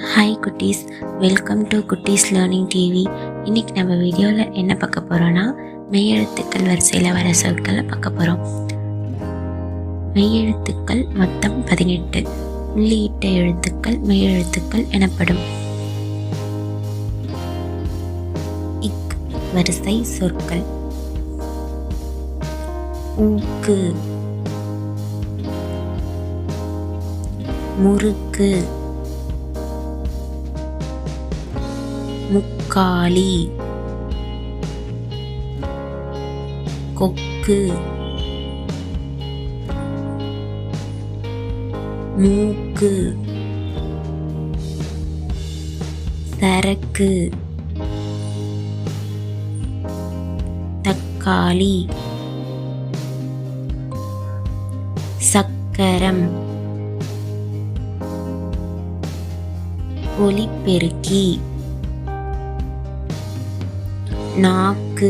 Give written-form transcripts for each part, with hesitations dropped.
Hi குட்டீஸ், welcome to குட்டீஸ் learning TV. இன்றைக்கி நம்ம வீடியோவில் என்ன பார்க்க போகிறோன்னா, மெய்யெழுத்துக்கள் வரிசையில் வர சொற்களை பார்க்க போகிறோம். மெய்யெழுத்துக்கள் மொத்தம் 18. உள்ளிட்ட எழுத்துக்கள் மெய்யெழுத்துக்கள் எனப்படும். இக் வரிசை சொற்கள்: ஊக்கு, முறுக்கு, முக்காலி, கொக்கு, மூக்கு, சரக்கு, தக்காளி, சக்கரம், ஒலிபெருக்கி, நாக்கு,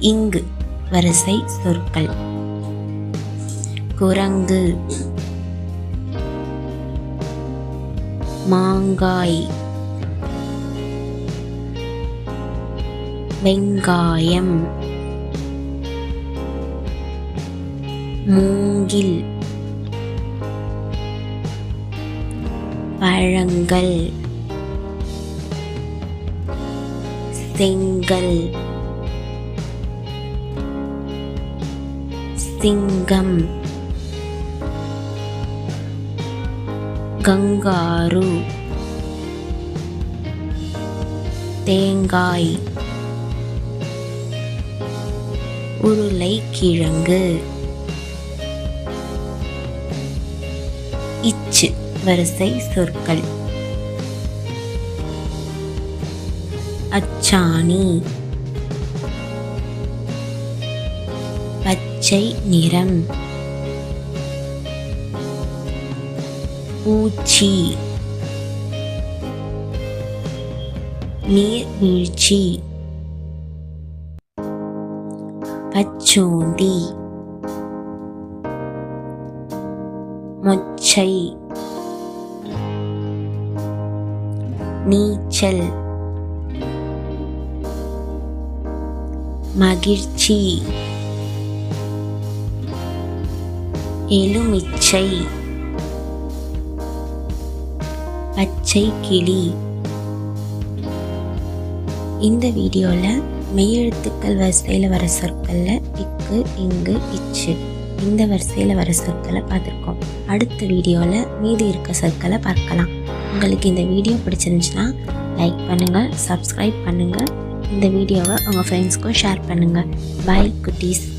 இங்கு வரிசை சொற்கள்: குரங்கு, மாங்காய், வெங்காயம், மூங்கில், பழங்கள், செங்கல், சிங்கம், கங்காரு, தேங்காய், உருளைக்கிழங்கு. இச்சு வரிசை சொற்கள்: அச்சாணி, பச்சை நிறம், பூச்சி, நீர்வீழ்ச்சி, பச்சோந்தி, மொச்சை, நீச்சல், மகிழ்ச்சி, எலுமிச்சை, பச்சை கிளி. இந்த வீடியோவில் மெய்யெழுத்துக்கள் வரிசையில் வர சொற்களில் இக்கு, இங்கு, இச்சு இந்த வரிசையில் வர சொற்களை பார்த்துருக்கோம். அடுத்த வீடியோவில் மீதி இருக்க சொற்களை பார்க்கலாம். உங்களுக்கு இந்த வீடியோ பிடிச்சிருந்துச்சுன்னா லைக் பண்ணுங்கள், சப்ஸ்கிரைப் பண்ணுங்கள். இந்த வீடியோவை உங்கள் ஃப்ரெண்ட்ஸ்க்கும் ஷேர் பண்ணுங்கள். பாய் குட்டீஸ்.